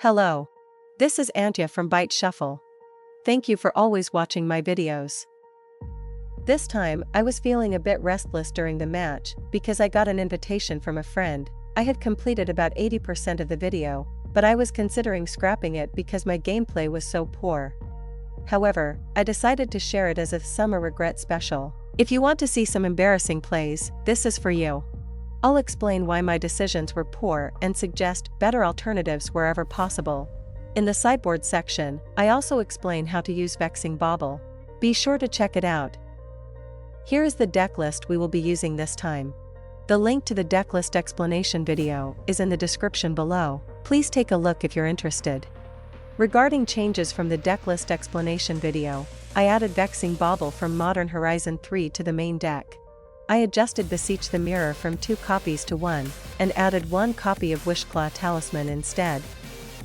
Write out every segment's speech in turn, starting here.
Hello. This is Antya from Byte Shuffle. Thank you for always watching my videos. This time, I was feeling a bit restless during the match because I got an invitation from a friend. I had completed about 80% of the video, but I was considering scrapping it because my gameplay was so poor. However, I decided to share it as a summer regret special. If you want to see some embarrassing plays, this is for you. I'll explain why my decisions were poor and suggest better alternatives wherever possible. In the sideboard section, I also explain how to use Vexing Bauble. Be sure to check it out. Here is the deck list we will be using this time. The link to the deck list explanation video is in the description below. Please take a look if you're interested. Regarding changes from the deck list explanation video, I added Vexing Bauble from Modern Horizon 3 to the main deck. I adjusted Beseech the Mirror from 2 copies to 1, and added 1 copy of Wishclaw Talisman instead.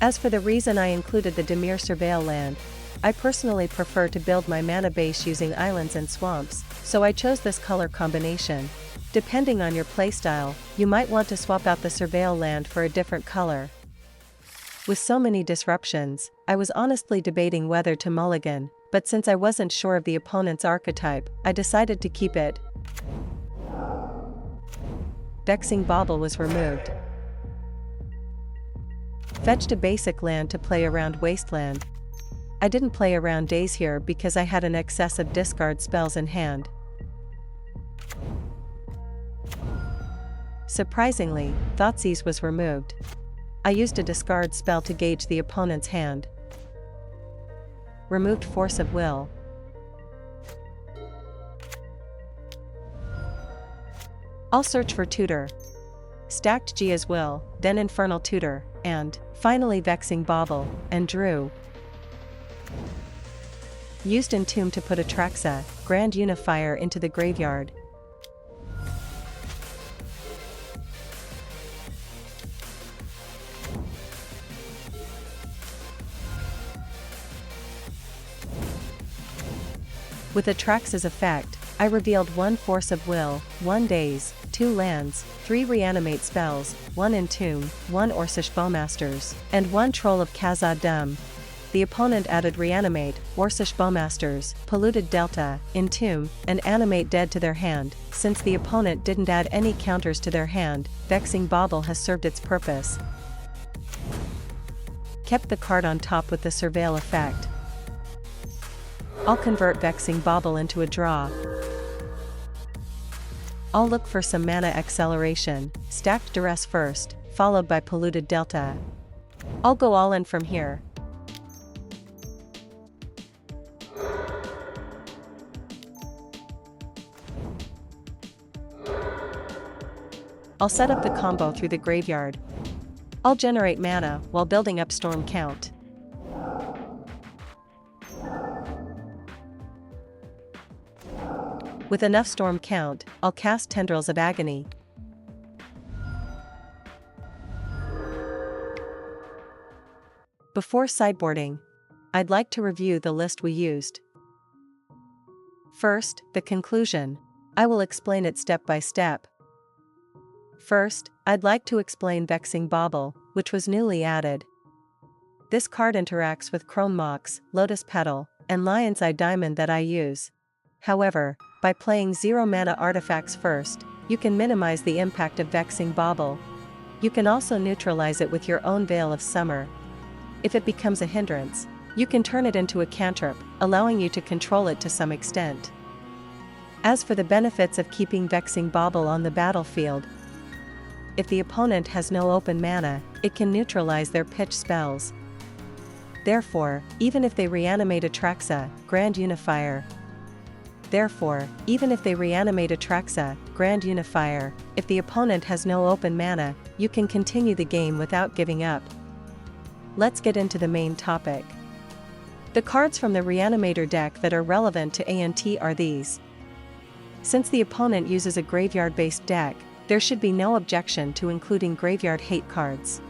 As for the reason I included the Dimir Surveil land, I personally prefer to build my mana base using islands and swamps, so I chose this color combination. Depending on your playstyle, you might want to swap out the Surveil land for a different color. With so many disruptions, I was honestly debating whether to mulligan, but since I wasn't sure of the opponent's archetype, I decided to keep it. Vexing Bauble was removed. Fetched a basic land to play around Wasteland. I didn't play around Daze here because I had an excess of discard spells in hand. Surprisingly, Thoughtseize was removed. I used a discard spell to gauge the opponent's hand. Removed Force of Will. I'll search for Tutor. Stacked Gia's Will, then Infernal Tutor, and, finally Vexing Bauble, and drew. Used Entomb to put Atraxa, Grand Unifier into the graveyard. With Atraxa's effect, I revealed 1 Force of Will, 1 Daze, 2 lands, 3 Reanimate spells, 1 Entomb, 1 Orcish Bowmasters, and 1 Troll of Khazad-dûm. The opponent added Reanimate, Orcish Bowmasters, Polluted Delta, Entomb, and Animate Dead to their hand. Since the opponent didn't add any counters to their hand, Vexing Bauble has served its purpose. Kept the card on top with the Surveil effect. I'll convert Vexing Bauble into a draw. I'll look for some mana acceleration, stacked Duress first, followed by Polluted Delta. I'll go all in from here. I'll set up the combo through the graveyard. I'll generate mana while building up Storm Count. With enough Storm Count, I'll cast Tendrils of Agony. Before sideboarding, I'd like to review the list we used. First, the conclusion. I will explain it step by step. First, I'd like to explain Vexing Bauble, which was newly added. This card interacts with Chrome Mox, Lotus Petal, and Lion's Eye Diamond that I use. However, by playing 0 mana artifacts first, you can minimize the impact of Vexing Bauble. You can also neutralize it with your own Veil of Summer. If it becomes a hindrance, you can turn it into a cantrip, allowing you to control it to some extent. As for the benefits of keeping Vexing Bauble on the battlefield, if the opponent has no open mana, it can neutralize their pitch spells. Therefore, even if they reanimate Atraxa, Grand Unifier, if the opponent has no open mana, you can continue the game without giving up. Let's get into the main topic. The cards from the Reanimator deck that are relevant to ANT are these. Since the opponent uses a graveyard-based deck, there should be no objection to including graveyard hate cards.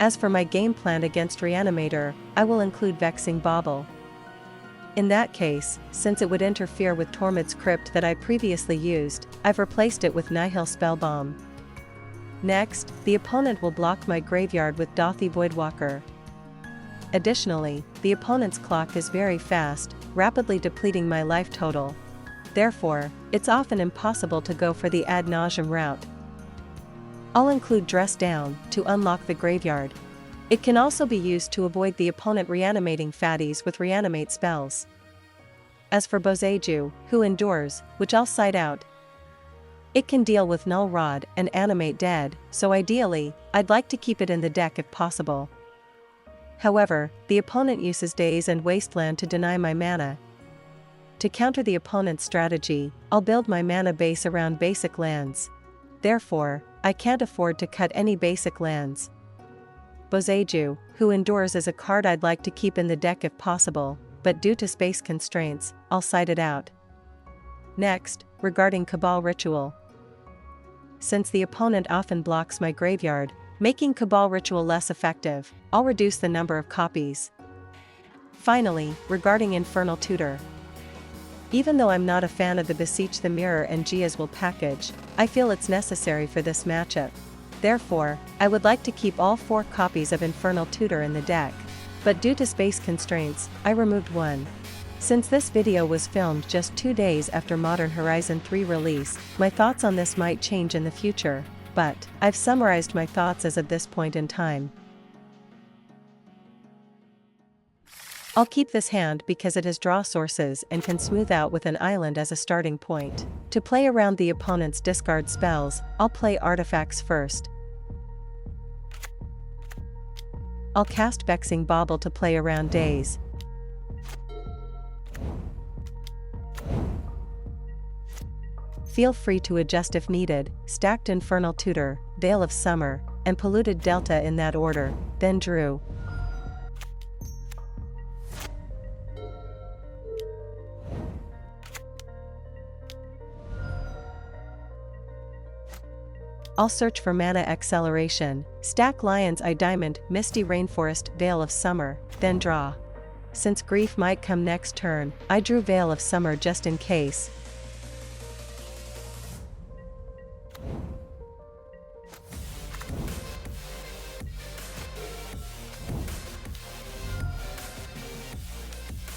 As for my game plan against Reanimator, I will include Vexing Bauble. In that case, since it would interfere with Tormod's Crypt that I previously used, I've replaced it with Nihil Spellbomb. Next, the opponent will block my graveyard with Dothy Voidwalker. Additionally, the opponent's clock is very fast, rapidly depleting my life total. Therefore, it's often impossible to go for the ad nauseam route. I'll include Dress Down to unlock the graveyard. It can also be used to avoid the opponent reanimating fatties with reanimate spells. As for Boseiju, who endures, which I'll side out. It can deal with Null Rod and animate dead, so ideally, I'd like to keep it in the deck if possible. However, the opponent uses Daze and Wasteland to deny my mana. To counter the opponent's strategy, I'll build my mana base around basic lands. Therefore, I can't afford to cut any basic lands. Boseiju, who endures, is a card I'd like to keep in the deck if possible, but due to space constraints, I'll side it out. Next, regarding Cabal Ritual. Since the opponent often blocks my graveyard, making Cabal Ritual less effective, I'll reduce the number of copies. Finally, regarding Infernal Tutor. Even though I'm not a fan of the Beseech the Mirror and Giazwil package, I feel it's necessary for this matchup. Therefore, I would like to keep all 4 copies of Infernal Tutor in the deck, but due to space constraints, I removed one. Since this video was filmed just 2 days after Modern Horizon 3 release, my thoughts on this might change in the future, but I've summarized my thoughts as of this point in time. I'll keep this hand because it has draw sources and can smooth out with an island as a starting point. To play around the opponent's discard spells, I'll play artifacts first. I'll cast Vexing Bauble to play around Daze. Feel free to adjust if needed, stacked Infernal Tutor, Veil of Summer, and Polluted Delta in that order, then drew. I'll search for mana acceleration, stack Lion's Eye Diamond, Misty Rainforest, Veil of Summer, then draw. Since Grief might come next turn, I drew Veil of Summer just in case.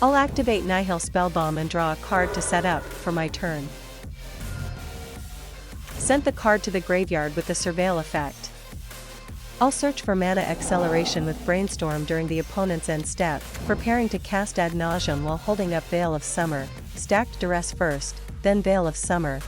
I'll activate Nihil Spellbomb and draw a card to set up for my turn. Sent the card to the graveyard with the Surveil effect. I'll search for mana acceleration with Brainstorm during the opponent's end step, preparing to cast Ad Nauseam while holding up Veil of Summer, stacked Duress first, then Veil of Summer.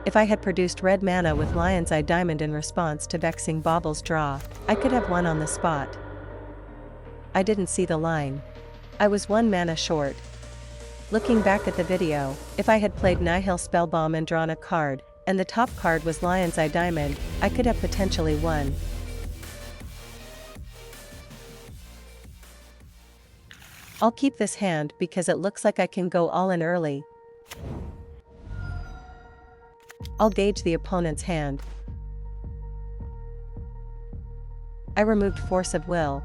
If I had produced red mana with Lion's Eye Diamond in response to Vexing Bauble's draw, I could have won on the spot. I didn't see the line. I was 1 mana short. Looking back at the video, if I had played Nihil Spellbomb and drawn a card, and the top card was Lion's Eye Diamond, I could have potentially won. I'll keep this hand because it looks like I can go all in early. I'll gauge the opponent's hand. I removed Force of Will.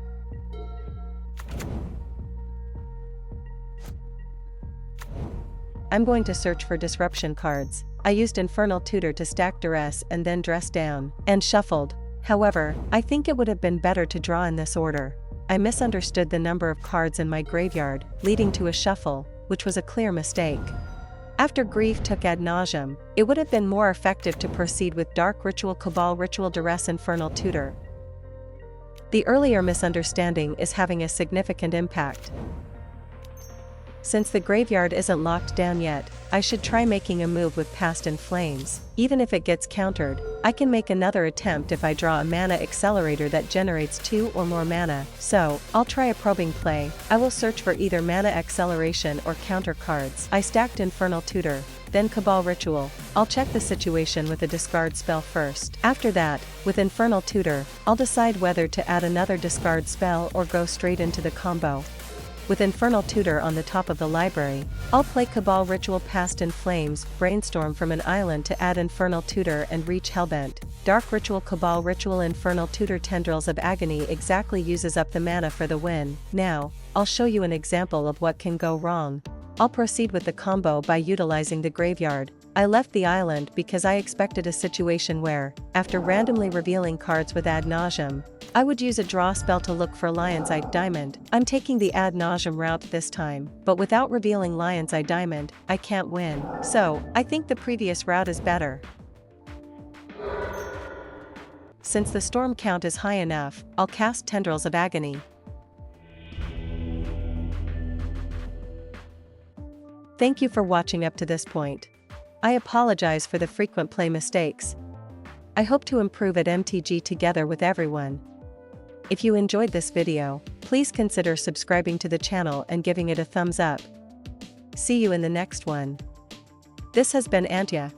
I'm going to search for disruption cards. I used Infernal Tutor to stack Duress and then Dress Down, and shuffled. However, I think it would have been better to draw in this order. I misunderstood the number of cards in my graveyard, leading to a shuffle, which was a clear mistake. After Grief took Ad Nauseam, it would have been more effective to proceed with Dark Ritual, Cabal Ritual, Duress, Infernal Tutor. The earlier misunderstanding is having a significant impact. Since the graveyard isn't locked down yet, I should try making a move with Past in Flames. Even if it gets countered, I can make another attempt if I draw a mana accelerator that generates 2 or more mana. So, I'll try a probing play. I will search for either mana acceleration or counter cards. I stacked Infernal Tutor, then Cabal Ritual. I'll check the situation with a discard spell first. After that, with Infernal Tutor, I'll decide whether to add another discard spell or go straight into the combo. With Infernal Tutor on the top of the library, I'll play Cabal Ritual Past in Flames, Brainstorm from an island to add Infernal Tutor and reach Hellbent. Dark Ritual Cabal Ritual Infernal Tutor Tendrils of Agony exactly uses up the mana for the win. Now, I'll show you an example of what can go wrong. I'll proceed with the combo by utilizing the graveyard. I left the island because I expected a situation where, after randomly revealing cards with Ad Nauseam, I would use a draw spell to look for Lion's Eye Diamond. I'm taking the Ad Nauseam route this time, but without revealing Lion's Eye Diamond, I can't win. So, I think the previous route is better. Since the storm count is high enough, I'll cast Tendrils of Agony. Thank you for watching up to this point. I apologize for the frequent play mistakes. I hope to improve at MTG together with everyone. If you enjoyed this video, please consider subscribing to the channel and giving it a thumbs up. See you in the next one. This has been ANT, UB.